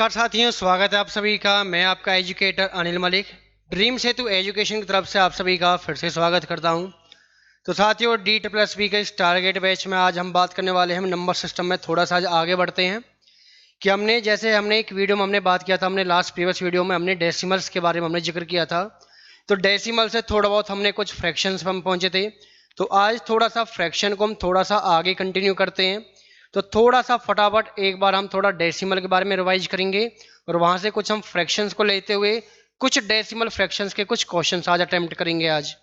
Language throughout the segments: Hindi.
नमस्कार साथियों, स्वागत है आप सभी का। मैं आपका एजुकेटर अनिल मलिक ड्रीम सेतु एजुकेशन की तरफ से आप सभी का फिर से स्वागत करता हूं। तो साथियों, D+B के इस टारगेट बैच में आज हम बात करने वाले हैं। हम नंबर सिस्टम में थोड़ा सा आज आगे बढ़ते हैं कि हमने एक वीडियो में हमने बात किया था। हमने लास्ट प्रीवियस वीडियो में हमने डेसिमल्स के बारे में हमने जिक्र किया था। तो डेसिमल से थोड़ा बहुत हमने कुछ फ्रैक्शंस पर हम पहुंचे थे। तो आज थोड़ा सा फ्रैक्शन को हम थोड़ा सा आगे कंटिन्यू करते हैं। तो थोड़ा सा फटाफट एक बार हम थोड़ा डेसिमल के बारे में रिवाइज करेंगे और वहां से कुछ हम फ्रैक्शंस को लेते हुए कुछ डेसिमल फ्रैक्शंस के कुछ क्वेश्चंस आज अटेम्प्ट करेंगे आज।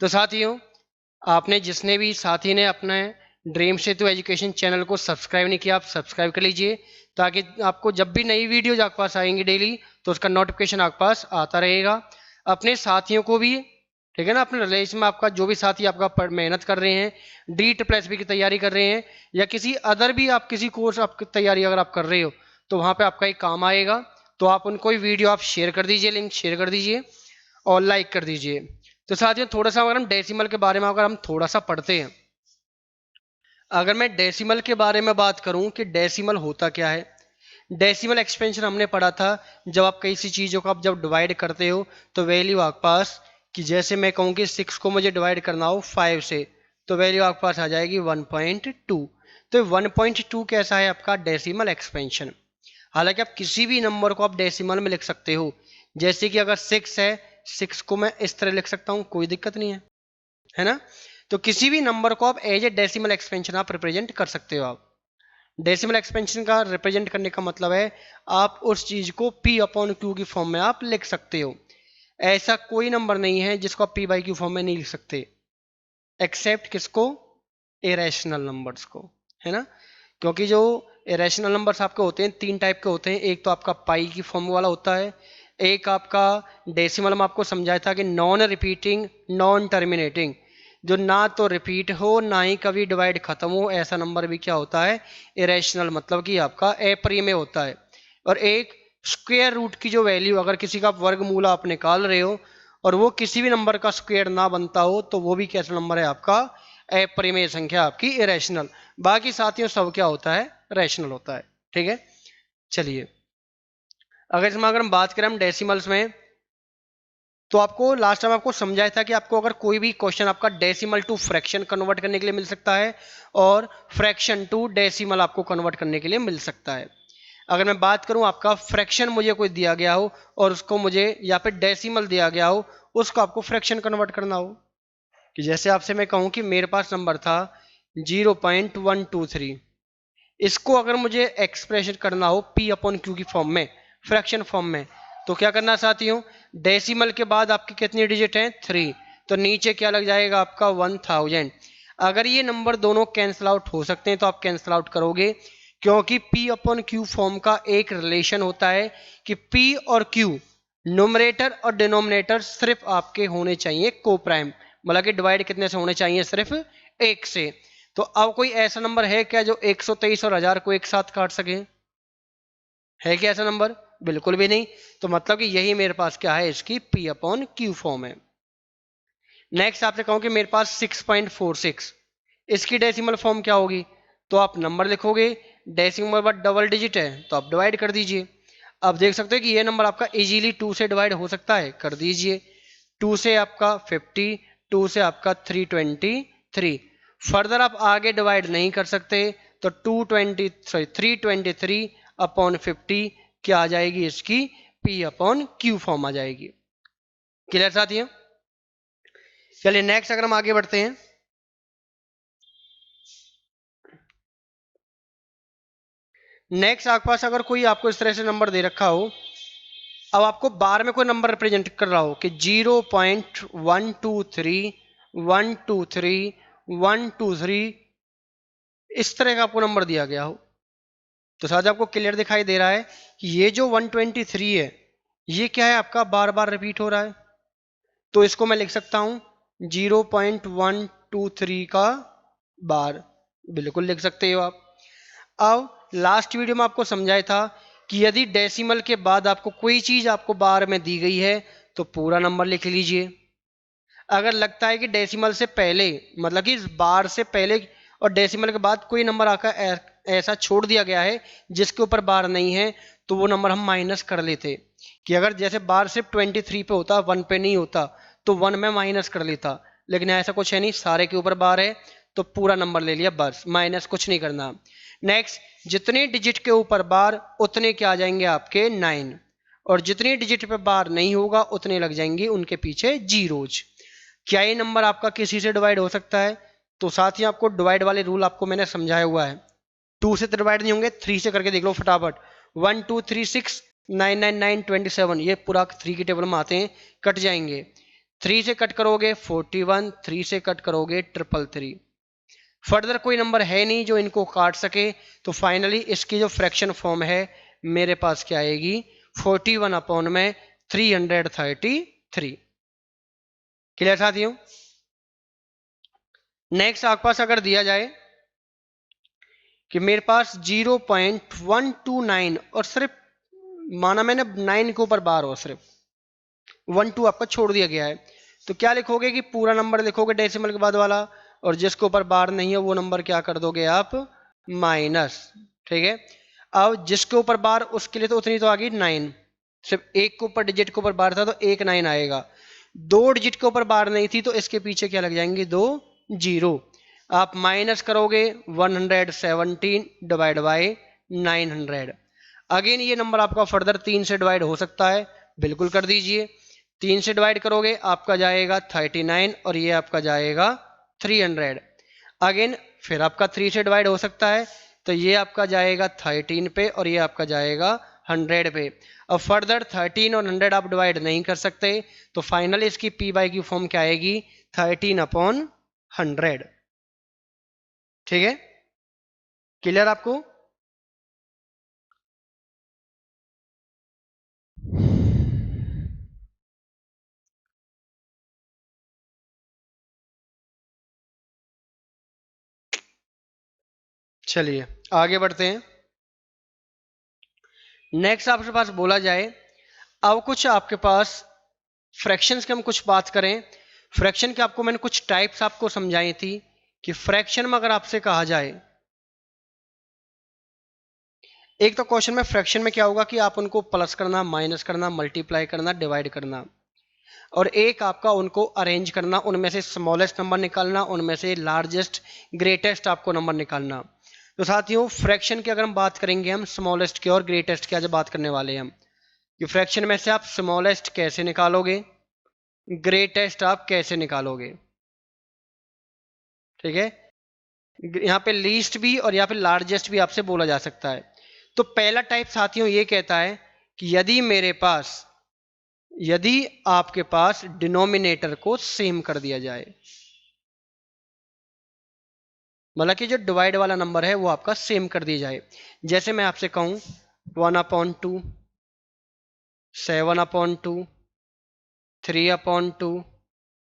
तो साथियों, आपने जिसने भी साथी ने अपने ड्रीम सेतु एजुकेशन चैनल को सब्सक्राइब नहीं किया, आप सब्सक्राइब कर लीजिए ताकि आपको जब भी नई वीडियोज आपके पास आएंगी डेली तो उसका नोटिफिकेशन आपके पास आता रहेगा। अपने साथियों को भी, ठीक है ना, अपने रिलेशन में आपका जो भी साथी आपका मेहनत कर रहे हैं, D+B की तैयारी कर रहे हैं या किसी अदर भी आप किसी कोर्स आपकी तैयारी अगर आप कर रहे हो तो वहां पे आपका एक काम आएगा। तो आप उनको वीडियो आप शेयर कर दीजिए, लिंक शेयर कर दीजिए और लाइक कर दीजिए। तो साथियों, थोड़ा सा अगर हम डेसिमल के बारे में अगर हम थोड़ा सा पढ़ते हैं, अगर मैं डेसिमल के बारे में बात करूं कि डेसिमल होता क्या है। डेसिमल एक्सपेंशन हमने पढ़ा था, जब आप किसी चीज़ों को आप जब डिवाइड करते हो तो वैल्यू आपके पास, कि जैसे मैं कहूँ कि 6 को मुझे डिवाइड करना हो 5 से, तो वैल्यू आपके पास आ जाएगी 1.2। तो 1.2 कैसा है आपका डेसिमल एक्सपेंशन। हालांकि आप किसी भी नंबर को आप डेसिमल में लिख सकते हो। जैसे कि अगर 6 है, 6 को मैं इस तरह लिख सकता हूँ, कोई दिक्कत नहीं है ना। तो किसी भी नंबर को आप एज ए डेसिमल एक्सपेंशन आप रिप्रेजेंट कर सकते हो। आप डेसिमल एक्सपेंशन का रिप्रेजेंट करने का मतलब है आप उस चीज को P/Q की फॉर्म में आप लिख सकते हो। ऐसा कोई नंबर नहीं है जिसको आप P/Q फॉर्म में नहीं लिख सकते, एक्सेप्ट किसको, इरेशनल नंबर्स को, है ना। क्योंकि जो इरेशनल नंबर्स आपके होते हैं 3 टाइप के होते हैं। एक तो आपका पाई की फॉर्म वाला होता है, एक आपका डेसिमल में आपको समझाया था कि नॉन रिपीटिंग नॉन टर्मिनेटिंग, जो ना तो रिपीट हो ना ही कभी डिवाइड खत्म हो, ऐसा नंबर भी क्या होता है, इरेशनल, मतलब कि आपका अप्रिमेय होता है। और एक स्क्वायर रूट की जो वैल्यू, अगर किसी का वर्गमूल आप निकाल रहे हो और वो किसी भी नंबर का स्क्वायर ना बनता हो तो वो भी कैसा नंबर है आपका, अपरिमेय संख्या, आपकी इरेशनल। बाकी साथियों सब क्या होता है, रैशनल होता है। ठीक है, चलिए अगर इसमें अगर हम बात करें हम डेसिमल्स में, तो आपको लास्ट टाइम आपको समझाया था कि आपको अगर कोई भी क्वेश्चन आपका डेसिमल टू फ्रैक्शन कन्वर्ट करने के लिए मिल सकता है और फ्रैक्शन टू डेसिमल आपको कन्वर्ट करने के लिए मिल सकता है। अगर मैं बात करूं आपका फ्रैक्शन मुझे कोई दिया गया हो और उसको मुझे या फिर डेसिमल दिया गया हो, उसको आपको फ्रैक्शन कन्वर्ट करना हो, कि जैसे आपसे मैं कहूं कि मेरे पास नंबर था 0.123, इसको अगर मुझे एक्सप्रेशन करना हो P/Q की फॉर्म में, फ्रैक्शन फॉर्म में, तो क्या करना साथियों, डेसिमल के बाद आपकी कितनी डिजिट है, 3, तो नीचे क्या लग जाएगा आपका 1000। अगर ये नंबर दोनों कैंसिल आउट हो सकते हैं तो आप कैंसिल आउट करोगे, क्योंकि P/Q फॉर्म का एक रिलेशन होता है कि P और Q न्यूमरेटर और डिनोमिनेटर सिर्फ आपके होने चाहिए को प्राइम, मतलब कि डिवाइड कितने से होने चाहिए, सिर्फ 1 से। तो अब कोई ऐसा नंबर है क्या जो 123 और 1000 को एक साथ काट सके, है क्या ऐसा नंबर, बिल्कुल भी नहीं। तो मतलब कि यही मेरे पास क्या है, इसकी P/Q फॉर्म है। नेक्स्ट आपसे कहूं कि मेरे पास 6.46, इसकी डेसिमल फॉर्म क्या होगी, तो आप नंबर लिखोगे, डेसिमल बाद डबल डिजिट है तो आप डिवाइड कर दीजिए। अब देख सकते हो कि ये नंबर आपका इजीली 2 से डिवाइड हो सकता है, कर दीजिए। 2 से आपका 50, 2 से आपका 323। फर्दर आप आगे डिवाइड नहीं कर सकते, तो 323/50 क्या आ जाएगी, इसकी P/Q फॉर्म आ जाएगी। क्लियर साथियों, चलिए नेक्स्ट अगर हम आगे बढ़ते हैं, नेक्स्ट आपके पास अगर कोई आपको इस तरह से नंबर दे रखा हो, अब आपको बार में कोई नंबर रिप्रेजेंट कर रहा हो कि 0.123/123/123, इस तरह का आपको नंबर दिया गया हो, तो साथ आपको क्लियर दिखाई दे रहा है कि ये जो 123 है ये क्या है, आपका बार बार रिपीट हो रहा है। तो इसको मैं लिख सकता हूं 0.123 का बार, बिल्कुल लिख सकते हो आप। अब लास्ट वीडियो में आपको समझाया था कि यदि डेसिमल के बाद आपको कोई चीज आपको बार में दी गई है तो पूरा नंबर लिख लीजिए। अगर लगता है कि डेसिमल से पहले, मतलब कि इस बार से पहले और डेसिमल के बाद कोई नंबर आकर ऐसा छोड़ दिया गया है जिसके ऊपर बार नहीं है, तो वो नंबर हम माइनस कर लेते। कि अगर जैसे बार सिर्फ 23 पे होता, 1 पे नहीं होता, तो 1 में माइनस कर लेता, लेकिन ऐसा कुछ है नहीं, सारे के ऊपर बार है तो पूरा नंबर ले लिया, बस माइनस कुछ नहीं करना। नेक्स्ट, जितने डिजिट के ऊपर बार उतने क्या आ जाएंगे आपके 9, और जितनी डिजिट पे बार नहीं होगा उतने लग जाएंगे उनके पीछे जीरोज। क्या ये नंबर आपका किसी से डिवाइड हो सकता है? तो साथ ही आपको डिवाइड वाले रूल आपको मैंने समझाया हुआ है। 2 से डिवाइड नहीं होंगे, 3 से करके देख लो फटाफट। 1 2 3 6 9 9 9 27, ये पूरा 3 की टेबल में आते हैं, कट जाएंगे। 3 से कट करोगे 41, 3 से कट करोगे 333। फर्दर कोई नंबर है नहीं जो इनको काट सके, तो फाइनली इसकी जो फ्रैक्शन फॉर्म है मेरे पास क्या आएगी, 41 अपॉन में 333। क्लियर साथियों? नेक्स्ट आपके पास अगर दिया जाए कि मेरे पास 0.129 और सिर्फ माना मैंने 9 के ऊपर बार हो, सिर्फ 1 2 आपका छोड़ दिया गया है, तो क्या लिखोगे कि पूरा नंबर लिखोगे डेसिमल के बाद वाला, और जिसके ऊपर बार नहीं है वो नंबर क्या कर दोगे आप, माइनस। ठीक है, अब जिसके ऊपर बार उसके लिए तो उतनी तो आ गई 9, सिर्फ एक के ऊपर डिजिट के ऊपर बार था तो एक 9 आएगा। 2 डिजिट के ऊपर बार नहीं थी तो इसके पीछे क्या लग जाएंगे, 2 जीरो। आप माइनस करोगे 117 डिवाइड बाई 900। अगेन ये नंबर आपका फर्दर 3 से डिवाइड हो सकता है, बिल्कुल कर दीजिए। 3 से डिवाइड करोगे आपका जाएगा 39 और ये आपका जाएगा 300। अगेन फिर आपका 3 से डिवाइड हो सकता है, तो ये आपका जाएगा 13 पे और ये आपका जाएगा 100 पे। अब फर्दर 13 और 100 आप डिवाइड नहीं कर सकते, तो फाइनल इसकी पी बाई की फॉर्म क्या आएगी, 13 अपॉन 100। ठीक है, क्लियर आपको? चलिए आगे बढ़ते हैं। नेक्स्ट आपके पास बोला जाए, अब कुछ आपके पास फ्रैक्शंस की हम कुछ बात करें। फ्रैक्शन के आपको मैंने कुछ टाइप्स आपको समझाई थी कि फ्रैक्शन में अगर आपसे कहा जाए, एक तो क्वेश्चन में फ्रैक्शन में क्या होगा कि आप उनको प्लस करना, माइनस करना, मल्टीप्लाई करना, डिवाइड करना, और एक आपका उनको अरेंज करना, उनमें से स्मॉलेस्ट नंबर निकालना, उनमें से लार्जेस्ट ग्रेटेस्ट आपको नंबर निकालना। तो साथियों फ्रैक्शन की अगर हम बात करेंगे, हम स्मॉलेस्ट की और ग्रेटेस्ट की आज बात करने वाले हैं हम, कि फ्रैक्शन में से आप स्मॉलेस्ट कैसे निकालोगे, ग्रेटेस्ट आप कैसे निकालोगे। ठीक है, यहाँ पे लीस्ट भी और यहाँ पे लार्जेस्ट भी आपसे बोला जा सकता है। तो पहला टाइप साथियों ये कहता है कि यदि आपके पास डिनोमिनेटर को सेम कर दिया जाए, मतलब कि जो डिवाइड वाला नंबर है वो आपका सेम कर दिया जाए। जैसे मैं आपसे कहूं 1/2, 7/2, 3/2,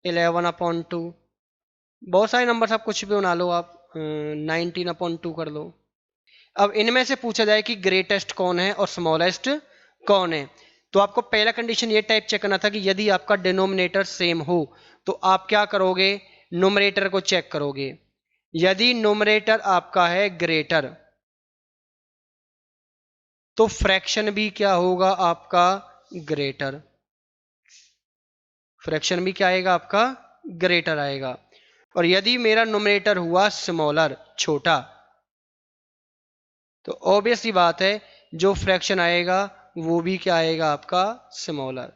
11/2, बहुत सारे नंबर आप कुछ भी बना लो, आप 19/2 कर लो। अब इनमें से पूछा जाए कि ग्रेटेस्ट कौन है और स्मॉलेस्ट कौन है, तो आपको पहला कंडीशन ये टाइप चेक करना था कि यदि आपका डिनोमिनेटर सेम हो तो आप क्या करोगे, न्यूमरेटर को चेक करोगे। यदि न्यूमरेटर आपका है ग्रेटर, तो फ्रैक्शन भी क्या होगा आपका, ग्रेटर। फ्रैक्शन भी क्या आएगा आपका, ग्रेटर आएगा। और यदि मेरा न्यूमरेटर हुआ स्मॉलर, छोटा, तो ऑब्वियस सी बात है जो फ्रैक्शन आएगा वो भी क्या आएगा आपका, स्मॉलर।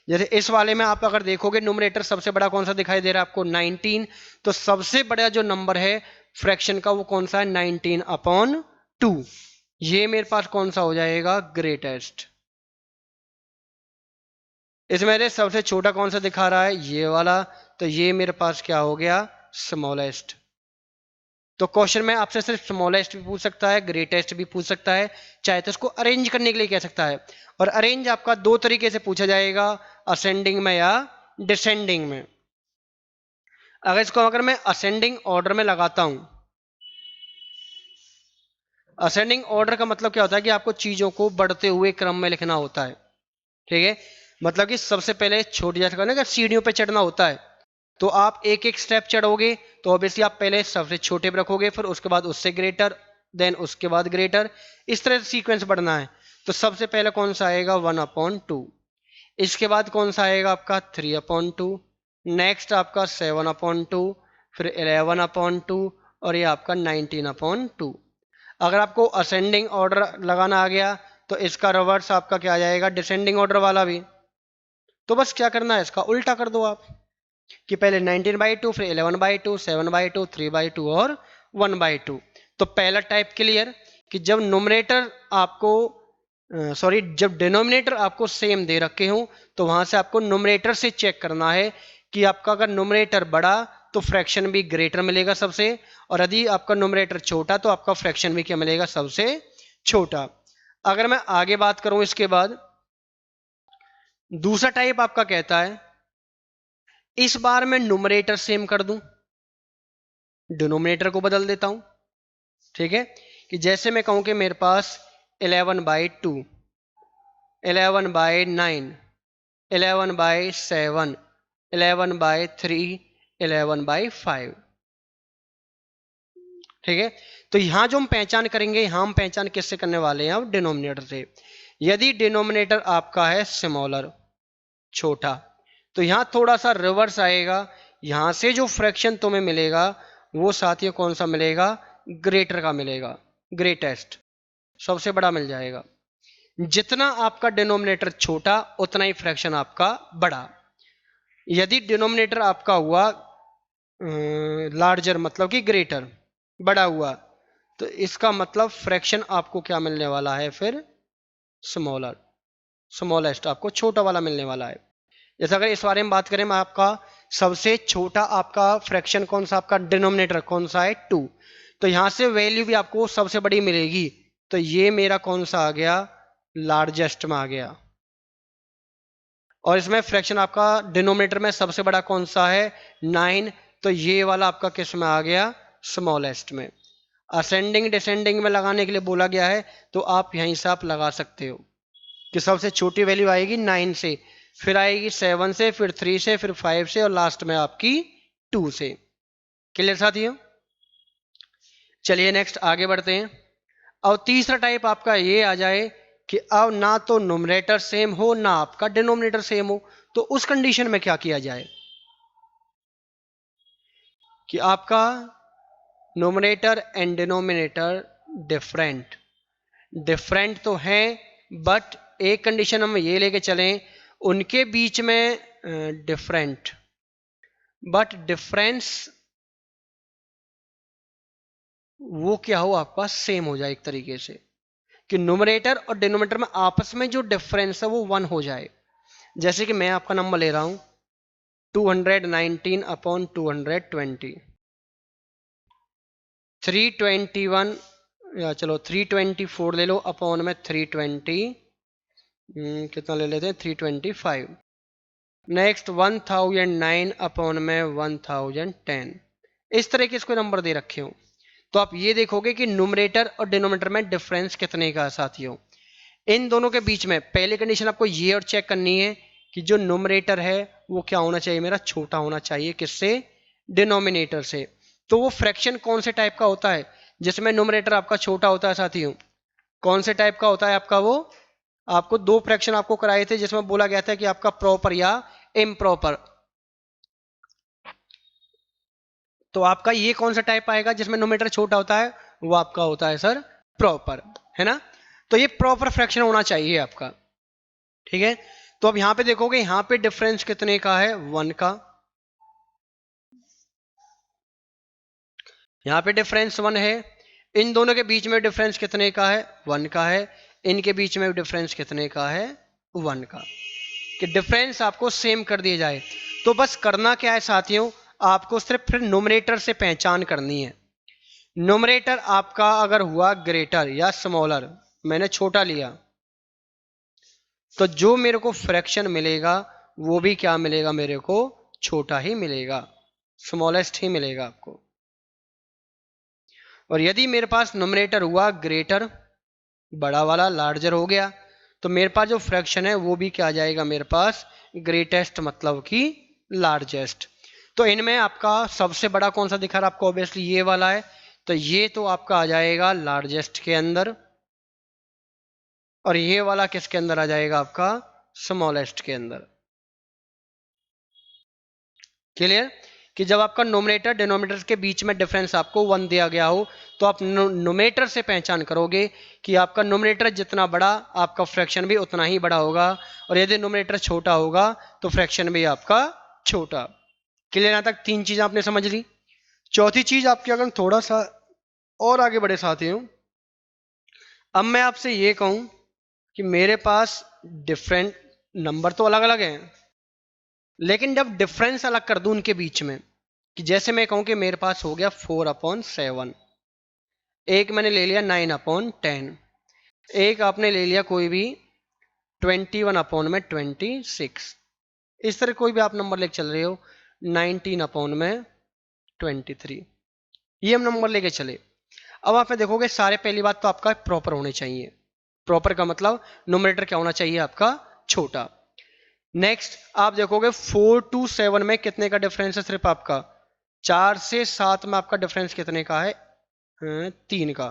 जैसे इस वाले में आप अगर देखोगे न्यूमरेटर सबसे बड़ा कौन सा दिखाई दे रहा है आपको, 19, तो सबसे बड़ा जो नंबर है फ्रैक्शन का वो कौन सा है, 19/2। ये मेरे पास कौन सा हो जाएगा, ग्रेटेस्ट। इसमें से सबसे छोटा कौन सा दिखा रहा है, ये वाला, तो ये मेरे पास क्या हो गया, स्मॉलेस्ट। तो क्वेश्चन में आपसे सिर्फ स्मॉलेस्ट भी पूछ सकता है, ग्रेटेस्ट भी पूछ सकता है, चाहे तो इसको अरेंज करने के लिए कह सकता है। और अरेंज आपका दो तरीके से पूछा जाएगा, असेंडिंग में या डिसेंडिंग में। अगर मैं असेंडिंग ऑर्डर में लगाता हूं, असेंडिंग ऑर्डर का मतलब क्या होता है कि आपको चीजों को बढ़ते हुए क्रम में लिखना होता है। ठीक है, मतलब कि सबसे पहले छोटी, जैसे ना सीढ़ियों पे चढ़ना होता है, तो आप एक एक स्टेप चढ़ोगे, तो ऑब्वियसली आप पहले सबसे छोटे पे रखोगे, फिर उसके बाद उससे ग्रेटर, देन उसके बाद ग्रेटर, इस तरह से सीक्वेंस बढ़ना है। तो सबसे पहले कौन सा आएगा 1/2, इसके बाद कौन सा आएगा आपका 3/2, नेक्स्ट आपका 7/2, फिर 11/2 और ये आपका 19/2। अगर आपको असेंडिंग ऑर्डर लगाना आ गया तो इसका रिवर्स आपका क्या आ जाएगा, डिसेंडिंग ऑर्डर वाला भी। तो बस क्या करना है, इसका उल्टा कर दो आप कि पहले 19/2, फिर 11/2, 7/2, 3/2 और 1/2। तो पहला टाइप क्लियर कि जब नोमिनेटर आपको जब डिनोमिनेटर आपको सेम दे रखे हो तो वहां से आपको नोमिनेटर से चेक करना है कि आपका अगर नोमिनेटर बड़ा तो फ्रैक्शन भी ग्रेटर मिलेगा सबसे, और यदि आपका नोमिनेटर छोटा तो आपका फ्रैक्शन भी क्या मिलेगा, सबसे छोटा। अगर मैं आगे बात करूं इसके बाद दूसरा टाइप आपका कहता है इस बार मैं न्यूमरेटर सेम कर दूं, डिनोमिनेटर को बदल देता हूं। ठीक है, कि जैसे मैं कहूं कि मेरे पास 11/2, 11/9, 11/7, 11/3, 11/5। ठीक है, तो यहां जो हम पहचान करेंगे, यहां हम पहचान किससे करने वाले हैं, अब डिनोमिनेटर से। यदि डिनोमिनेटर आपका है स्मॉलर, छोटा, तो यहां थोड़ा सा रिवर्स आएगा, यहां से जो फ्रैक्शन तुम्हें मिलेगा वो साथियों कौन सा मिलेगा, ग्रेटर का मिलेगा, ग्रेटेस्ट, सबसे बड़ा मिल जाएगा। जितना आपका डिनोमिनेटर छोटा उतना ही फ्रैक्शन आपका बड़ा। यदि डिनोमिनेटर आपका हुआ लार्जर मतलब कि ग्रेटर, बड़ा हुआ, तो इसका मतलब फ्रैक्शन आपको क्या मिलने वाला है, फिर स्मॉलर, स्मॉलेस्ट आपको छोटा वाला मिलने वाला है। जैसे अगर इस बारे में बात करें, मैं आपका सबसे छोटा आपका फ्रैक्शन कौन सा, आपका डिनोमिनेटर कौन सा है 2, तो यहां से वैल्यू भी आपको सबसे बड़ी मिलेगी। तो ये मेरा कौन सा आ गया, लार्जेस्ट में आ गया। और इसमें फ्रैक्शन आपका डिनोमिनेटर में सबसे बड़ा कौन सा है 9, तो ये वाला आपका किस में आ गया, स्मॉलेस्ट में। असेंडिंग डिसेंडिंग में लगाने के लिए बोला गया है, तो आप यहीं से आप लगा सकते हो कि सबसे छोटी वैल्यू आएगी 9 से, फिर आएगी 7 से, फिर 3 से, फिर 5 से और लास्ट में आपकी 2 से। क्लियर साथियों, चलिए नेक्स्ट आगे बढ़ते हैं। अब तीसरा टाइप आपका ये आ जाए कि अब ना तो न्यूमरेटर सेम हो ना आपका डिनोमिनेटर सेम हो, तो उस कंडीशन में क्या किया जाए कि आपका numerator and denominator different, different तो है, बट एक कंडीशन हम ये लेके चलें उनके बीच में डिफरेंट, बट डिफरेंस वो क्या हो आपका सेम हो जाए, एक तरीके से कि न्यूमरेटर और डिनोमिनेटर में आपस में जो डिफरेंस है वो 1 हो जाए। जैसे कि मैं आपका नंबर ले रहा हूं 219/220, 321 या चलो 324 ले लो अपॉन में 320, कितना ले लेते हैं 325, नेक्स्ट 1009 अपॉन में 1010। इस तरह के इसको नंबर दे रखे हो तो आप ये देखोगे कि न्यूमरेटर और डिनोमिनेटर में डिफरेंस कितने का साथियों। इन दोनों के बीच में पहली कंडीशन आपको ये और चेक करनी है कि जो न्यूमरेटर है वो क्या होना चाहिए, मेरा छोटा होना चाहिए, किससे, डिनोमिनेटर से। तो वो फ्रैक्शन कौन से टाइप का होता है जिसमें न्यूमरेटर आपका छोटा होता है साथियों, कौन से टाइप का होता है आपका वो। आपको दो फ्रैक्शन आपको कराए थे जिसमें बोला गया था कि आपका प्रॉपर या इम्प्रॉपर, तो आपका ये कौन सा टाइप आएगा जिसमें नोमीटर छोटा होता है, वो आपका होता है सर प्रॉपर, है ना। तो ये प्रॉपर फ्रैक्शन होना चाहिए आपका, ठीक है। तो अब यहां पे देखोगे यहां पे डिफरेंस कितने का है, 1 का, यहां पे डिफरेंस 1 है, इन दोनों के बीच में डिफरेंस कितने का है, 1 का है, इनके बीच में डिफरेंस कितने का है, 1 का, कि डिफरेंस आपको सेम कर दिया जाए। तो बस करना क्या है साथियों, आपको सिर्फ फिर नोमिनेटर से पहचान करनी है। नोमिनेटर आपका अगर हुआ ग्रेटर या स्मॉलर, मैंने छोटा लिया, तो जो मेरे को फ्रैक्शन मिलेगा वो भी क्या मिलेगा, मेरे को छोटा ही मिलेगा, स्मॉलेस्ट ही मिलेगा आपको। और यदि मेरे पास नोमिनेटर हुआ ग्रेटर, बड़ा वाला लार्जर हो गया, तो मेरे पास जो फ्रैक्शन है वो भी क्या आ जाएगा मेरे पास, ग्रेटेस्ट मतलब कि लार्जेस्ट। तो इनमें आपका सबसे बड़ा कौन सा दिखा रहा है आपको, ऑब्वियसली ये वाला है। तो ये तो आपका आ जाएगा लार्जेस्ट के अंदर, और ये वाला किसके अंदर आ जाएगा आपका स्मॉलेस्ट के अंदर। क्लियर? कि जब आपका नोमिनेटर डिनोमिनेटर के बीच में डिफरेंस आपको 1 दिया गया हो तो आप नोमिनेटर से पहचान करोगे कि आपका नोमिनेटर जितना बड़ा आपका फ्रैक्शन भी उतना ही बड़ा होगा, और यदि नोमिनेटर छोटा होगा तो फ्रैक्शन भी आपका छोटा। क्लियर? यहां तक 3 चीजें आपने समझ ली। चौथी चीज आपकी, अगर थोड़ा सा और आगे बढ़े साथियों, अब मैं आपसे ये कहूं कि मेरे पास डिफरेंट नंबर तो अलग अलग हैं, लेकिन जब डिफरेंस अलग कर दूं उनके बीच में, कि जैसे मैं कहूं कि मेरे पास हो गया 4/7, एक मैंने ले लिया 9/10, एक आपने ले लिया कोई भी 21/26, इस तरह कोई भी आप नंबर लेके चल रहे हो 19/23, ये हम नंबर लेके चले। अब आप देखोगे सारे, पहली बात तो आपका प्रॉपर होने चाहिए। प्रॉपर का मतलब नोमिनेटर क्या होना चाहिए आपका छोटा। नेक्स्ट आप देखोगे 4 to 7 में कितने का डिफरेंस है, सिर्फ आपका 4 से 7 में आपका डिफरेंस कितने का है, 3 का।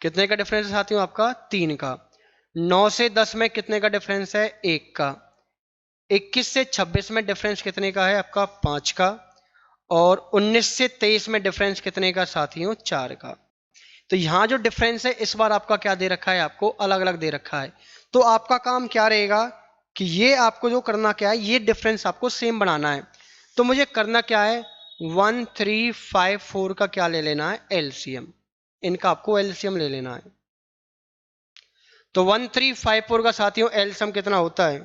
कितने का डिफरेंस है साथियों आपका 3 का। 9 से 10 में कितने का डिफरेंस है, 1 का। 21 से 26 में डिफरेंस कितने का है आपका, 5 का। और 19 से 23 में डिफरेंस कितने का साथियों, 4 का। तो यहां जो डिफरेंस है इस बार आपका क्या दे रखा है, आपको अलग अलग दे रखा है। तो आपका काम क्या रहेगा कि ये आपको जो करना क्या है, ये डिफरेंस आपको सेम बनाना है। तो मुझे करना क्या है, 1 3 5 4 का क्या ले लेना है, एलसीएम। इनका आपको एलसीएम ले लेना है। तो 1 3 5 4 का साथियों एलसीएम कितना होता है,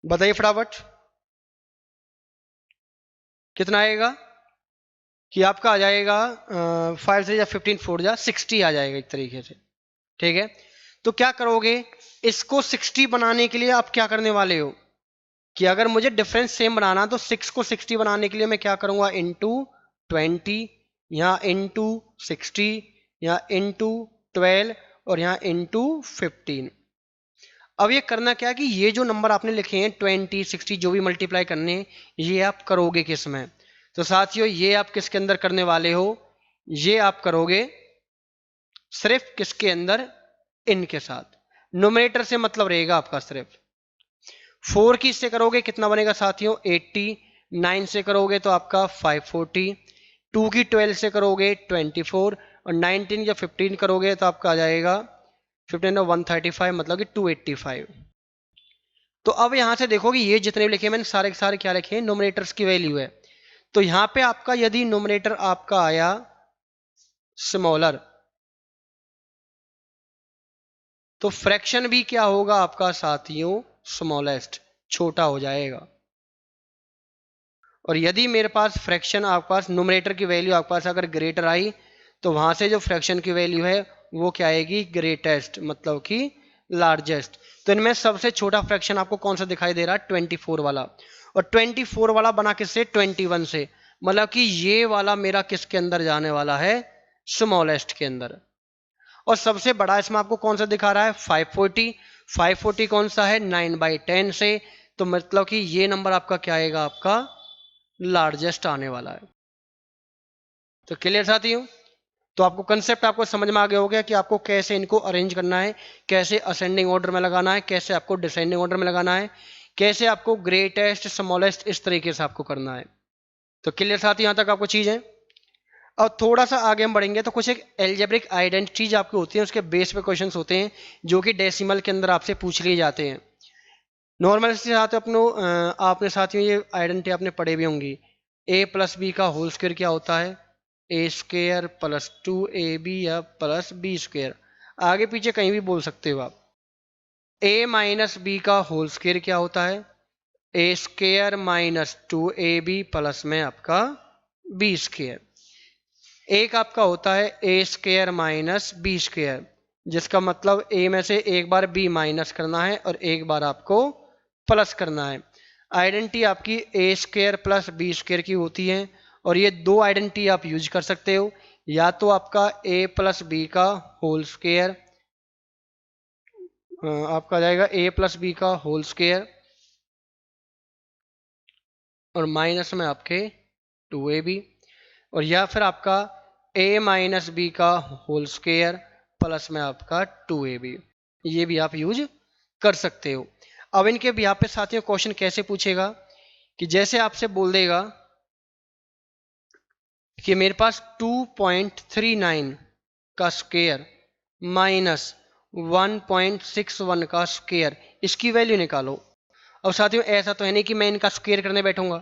बताइए फटाफट। कितना आएगा कि आपका आ जाएगा 5 से या 15 4 जा 60 आ जाएगा एक तरीके से। ठीक है, तो क्या करोगे, इसको 60 बनाने के लिए आप क्या करने वाले हो कि अगर मुझे डिफरेंस सेम बनाना तो 6 को 60 बनाने के लिए मैं क्या करूंगा, इंटू 20, यहाँ इंटू 60, यहाँ इंटू 12, और यहाँ इंटू 15। अब ये करना क्या है कि ये जो नंबर आपने लिखे हैं 20 60 जो भी मल्टीप्लाई करने हैं, ये आप करोगे किस में, तो साथियों ये आप किसके अंदर करने वाले हो, ये आप करोगे सिर्फ किसके अंदर, इनके साथ। नोमिनेटर से मतलब रहेगा आपका सिर्फ 4 की इससे करोगे कितना बनेगा साथियों, 80। 9 से करोगे तो आपका 540। 2 की 12 से करोगे 24, और 19 या 15 करोगे तो आपका आ जाएगा 15 और 135 मतलब कि 285। तो अब यहां से देखो कि ये जितने भी लिखे मैंने सारे के सारे क्या लिखे हैं, नोमिनेटर्स की वैल्यू है। तो यहां पे आपका यदि नोमिनेटर आपका आया स्मॉलर, तो फ्रैक्शन भी क्या होगा आपका साथियों, स्मॉलेस्ट, छोटा हो जाएगा। और यदि मेरे पास फ्रैक्शन आपके पास नोमिनेटर की वैल्यू आपके पास अगर ग्रेटर आई, तो वहां से जो फ्रैक्शन की वैल्यू है वो क्या आएगी, ग्रेटेस्ट, मतलब कि लार्जेस्ट। तो इनमें सबसे छोटा फ्रैक्शन आपको कौन सा दिखाई दे रहा है, 24 वाला। और 24 वाला बना किससे, 21 से, मतलब कि ये वाला मेरा किसके अंदर जाने वाला है, स्मॉलेस्ट के अंदर। और सबसे बड़ा इसमें आपको कौन सा दिखा रहा है, 540। 540 कौन सा है, 9/10 से, तो मतलब कि ये नंबर आपका क्या आएगा, आपका लार्जेस्ट आने वाला है। तो क्लियर साथियों, तो आपको कंसेप्ट आपको समझ में आ गया हो गया कि आपको कैसे इनको अरेंज करना है, कैसे असेंडिंग ऑर्डर में लगाना है, कैसे आपको डिसेंडिंग ऑर्डर में लगाना है, कैसे आपको ग्रेटेस्ट स्मॉलेस्ट इस तरीके से आपको करना है। तो क्लियर साथियों, यहां तक आपको चीज है। और थोड़ा सा आगे हम बढ़ेंगे तो कुछ एक एल्जेब्रिक आइडेंटिटीज आपकी होती है, उसके बेस पे क्वेश्चंस होते हैं जो कि डेसिमल के अंदर आपसे पूछ लिए जाते हैं। नॉर्मल से साथ अपनो आपने साथियों ये आइडेंटिटी आपने पढ़े भी होंगी, a प्लस बी का होल स्क्वायर क्या होता है, ए स्क्वायर प्लस 2ab या प्लस बी स्क्वायर, आगे पीछे कहीं भी बोल सकते हो आप। a माइनस बी का होल स्क्वायर क्या होता है, ए स्क्वायर माइनस 2ab प्लस में आपका बी स्क्वायर। एक आपका होता है ए स्क्वायर माइनस बी स्क्वायर, जिसका मतलब ए में से एक बार बी माइनस करना है और एक बार आपको प्लस करना है। आइडेंटिटी आपकी ए स्क्वायर प्लस बी स्क्वायर की होती है, और ये दो आइडेंटिटी आप यूज कर सकते हो, या तो आपका ए प्लस बी का होल स्क्वायर, आपका आ जाएगा ए प्लस बी का होल स्क्वायर, और माइनस में आपके 2ab, और या फिर आपका a माइनस बी का होल स्क्वायर प्लस में आपका 2ab, ये भी आप यूज कर सकते हो। अब इनके भी यहाँ पे साथियों क्वेश्चन कैसे पूछेगा कि जैसे आपसे बोल देगा कि मेरे पास 2.39 का स्क्वायर माइनस 1.61 का स्क्वायर, इसकी वैल्यू निकालो। अब साथियों ऐसा तो है नहीं कि मैं इनका स्क्वायर करने बैठूंगा,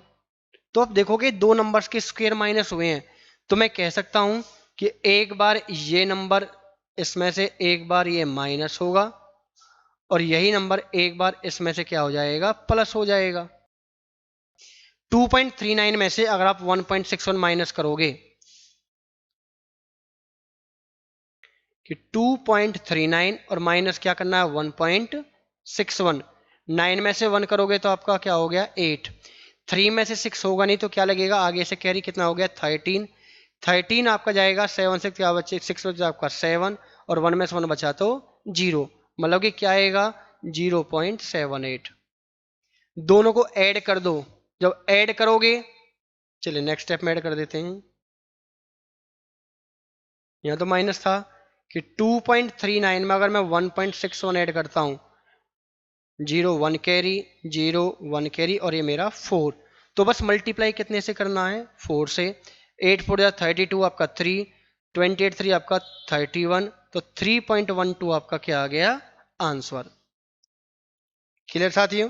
तो आप देखोगे दो नंबर्स के स्क्वायर माइनस हुए हैं, तो मैं कह सकता हूं कि एक बार ये नंबर इसमें से एक बार ये माइनस होगा और यही नंबर एक बार इसमें से क्या हो जाएगा, प्लस हो जाएगा। 2.39 में से अगर आप 1.61 माइनस करोगे कि 2.39 और माइनस क्या करना है 1.61, 9 में से 1 करोगे तो आपका क्या हो गया 8, 3 में से 6 होगा नहीं तो क्या लगेगा आगे से कैरी, कितना हो गया 13, 13 आपका जाएगा 7 से क्या बचे 6 बचा आपका 7 और 1 में से 1 बचा तो 0, मतलब कि क्या आएगा 0.78। दोनों को ऐड कर दो, जब ऐड करोगे, चलिए नेक्स्ट स्टेप में ऐड कर देते हैं। यहाँ तो माइनस था कि 2.39 में अगर मैं 1.61 ऐड करता हूं, 0 1 कैरी 0 1 कैरी और ये मेरा 4, तो बस मल्टीप्लाई कितने से करना है 4 से, 8 4 32 आपका 3, 28 3 आपका 31, तो 3.12 आपका क्या आ गया आंसर। क्लियर साथियों?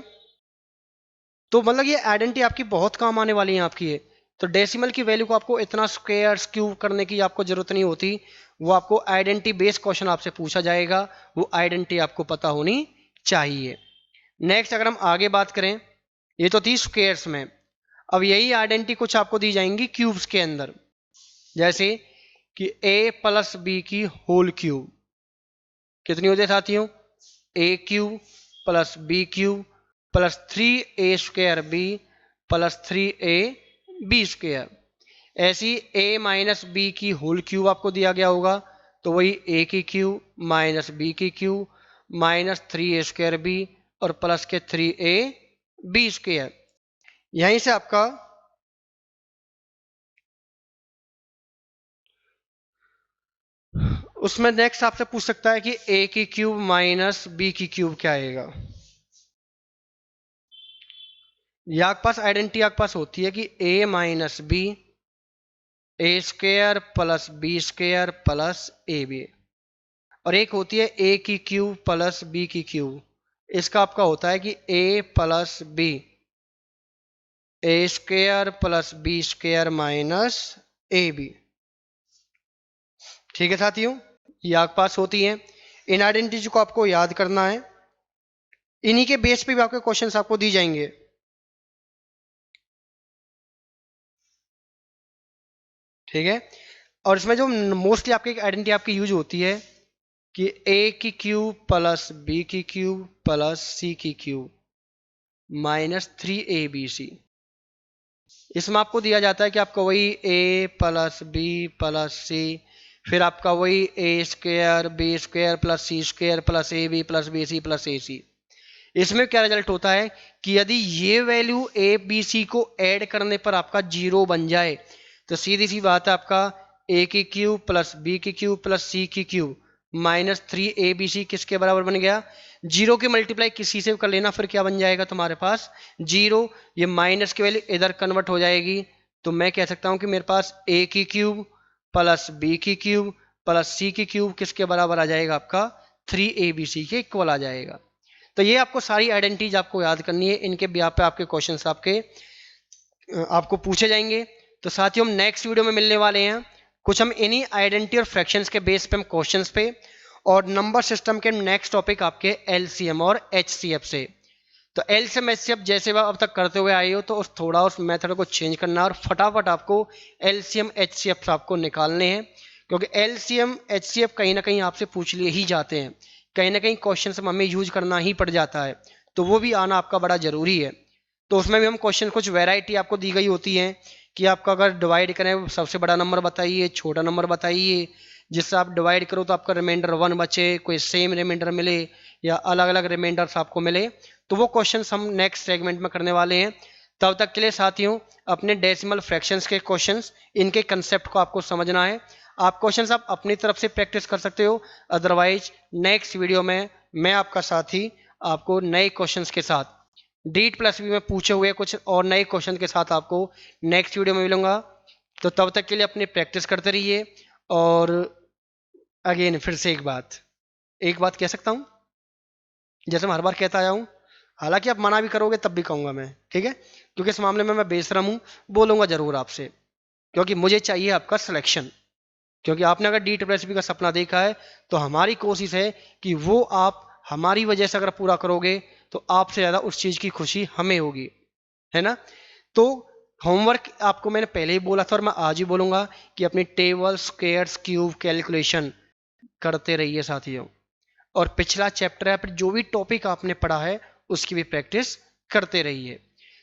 तो मतलब ये आइडेंटिटी आपकी बहुत काम आने वाली है आपकी ये। तो डेसिमल की वैल्यू को आपको इतना स्क्वायर क्यूब करने की आपको जरूरत नहीं होती, वो आपको आइडेंटिटी बेस्ड क्वेश्चन आपसे पूछा जाएगा, वो आइडेंटिटी आपको पता होनी चाहिए। नेक्स्ट अगर हम आगे बात करें, ये तो थी स्क्वायर्स में, अब यही आइडेंटिटी कुछ आपको दी जाएंगी क्यूब्स के अंदर, जैसे कि a प्लस बी की होल क्यूब कितनी होती है साथियों, a cube plus B cube plus 3a square B plus 3a B square. ऐसी a माइनस बी की होल क्यूब आपको दिया गया होगा, तो वही a की क्यूब माइनस बी की cube minus 3a square B और प्लस के 3a बी स्क्वायर। यहीं से आपका उसमें नेक्स्ट आपसे पूछ सकता है कि a की क्यूब माइनस बी की क्यूब क्या आएगा। ये आपके पास आइडेंटिटी आपके पास होती है कि a minus B A square plus B square plus A B, और एक होती है a की क्यूब प्लस बी की क्यूब, इसका आपका होता है कि a plus B A square plus B square minus A B. ठीक है साथियों, ये आपके पास होती है। इन आइडेंटिटी को आपको याद करना है, इन्हीं के बेस पे भी आपके क्वेश्चंस आपको दी जाएंगे। ठीक है, और इसमें जो मोस्टली आपकी आइडेंटिटी आपकी यूज होती है कि a की क्यूब प्लस बी की क्यूब प्लस सी की क्यूब माइनस 3abc। इसमें आपको दिया जाता है कि आपका वही a plus B plus C, फिर आपका वही A square B square plus C square plus A B plus B C plus A C. इसमें क्या रिजल्ट होता है कि यदि ये वैल्यू ए बी सी को ऐड करने पर आपका 0 बन जाए, तो सीधी सी बात है आपका a की क्यूब प्लस बी की क्यूब प्लस सी की क्यूब माइनस 3abc किसके बराबर बन गया, 0 की मल्टीप्लाई किसी से कर लेना, फिर क्या बन जाएगा तुम्हारे पास 0, ये माइनस की वैल्यू इधर कन्वर्ट हो जाएगी, तो मैं कह सकता हूं कि मेरे पास a की क्यूब प्लस बी की क्यूब प्लस सी की क्यूब किसके बराबर आ जाएगा, आपका 3abc के इक्वल आ जाएगा। तो ये आपको सारी आइडेंटिटीज आपको याद करनी है, इनके ब्याह पे आपके क्वेश्चंस आपको पूछे जाएंगे। तो साथियों हम नेक्स्ट वीडियो में मिलने वाले हैं, कुछ हम इन्हीं आइडेंटिटी और फ्रैक्शंस के बेस पे हम क्वेश्चंस पे और नंबर सिस्टम के नेक्स्ट टॉपिक आपके एलसीएम और एचसीएफ से। तो एलसीएम एचसीएफ जैसे आप अब तक करते हुए आए हो, तो थोड़ा उस मेथड को चेंज करना और फटाफट आपको एलसीएम एचसीएफ आपको निकालने हैं, क्योंकि एलसीएम एचसीएफ कहीं ना कहीं आपसे पूछ लिए ही जाते हैं, कहीं ना कहीं क्वेश्चन हमें यूज करना ही पड़ जाता है, तो वो भी आना आपका बड़ा जरूरी है। तो उसमें भी हम क्वेश्चन कुछ वैरायटी आपको दी गई होती है कि आपका अगर डिवाइड करें सबसे बड़ा नंबर बताइए, छोटा नंबर बताइए, जिससे आप डिवाइड करो तो आपका रिमाइंडर 1 बचे, कोई सेम रिमाइंडर मिले या अलग अलग रिमाइंडर्स आपको मिले, तो वो क्वेश्चंस हम नेक्स्ट सेगमेंट में करने वाले हैं। तब तक के लिए साथियों अपने डेसिमल फ्रैक्शंस के क्वेश्चंस, इनके कंसेप्ट को आपको समझना है। आप क्वेश्चंस आप अपनी तरफ से प्रैक्टिस कर सकते हो, अदरवाइज नेक्स्ट वीडियो में मैं आपका साथी आपको नए क्वेश्चंस के साथ डीट प्लस बी में पूछे हुए कुछ और नए क्वेश्चन के साथ आपको नेक्स्ट वीडियो में मिलूंगा। तो तब तक के लिए अपनी प्रैक्टिस करते रहिए। और अगेन फिर से एक बात कह सकता हूँ, जैसे मैं हर बार कहता आया हूँ, हालांकि आप मना भी करोगे तब भी कहूँगा मैं, ठीक है, क्योंकि इस मामले में मैं बेशरम हूँ, बोलूँगा ज़रूर आपसे, क्योंकि मुझे चाहिए आपका सिलेक्शन। क्योंकि आपने अगर डी ट्रिपल एस पी का सपना देखा है तो हमारी कोशिश है कि वो आप हमारी वजह से अगर पूरा करोगे तो आपसे ज़्यादा उस चीज़ की खुशी हमें होगी, है ना। तो होमवर्क आपको मैंने पहले ही बोला था और मैं आज ही बोलूँगा कि अपनी टेबल, स्क्वायर्स, क्यूब, कैलकुलेशन करते रहिए साथियों। और पिछला चैप्टर है, फिर जो भी टॉपिक आपने पढ़ा है उसकी भी प्रैक्टिस करते रहिए।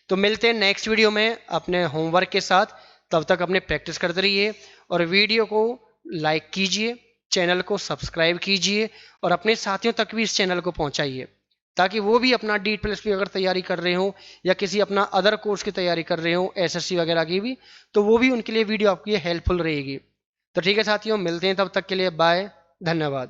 तो मिलते हैं नेक्स्ट वीडियो में अपने होमवर्क के साथ। तब तक अपने प्रैक्टिस करते रहिए और वीडियो को लाइक कीजिए, चैनल को सब्सक्राइब कीजिए और अपने साथियों तक भी इस चैनल को पहुंचाइए, ताकि वो भी अपना डी प्लस पी अगर तैयारी कर रहे हो या किसी अपना अदर कोर्स की तैयारी कर रहे हो, एसएससी वगैरह की भी, तो वो भी उनके लिए वीडियो आपकी हेल्पफुल रहेगी। तो ठीक है साथियों, मिलते हैं, तब तक के लिए बाय, धन्यवाद।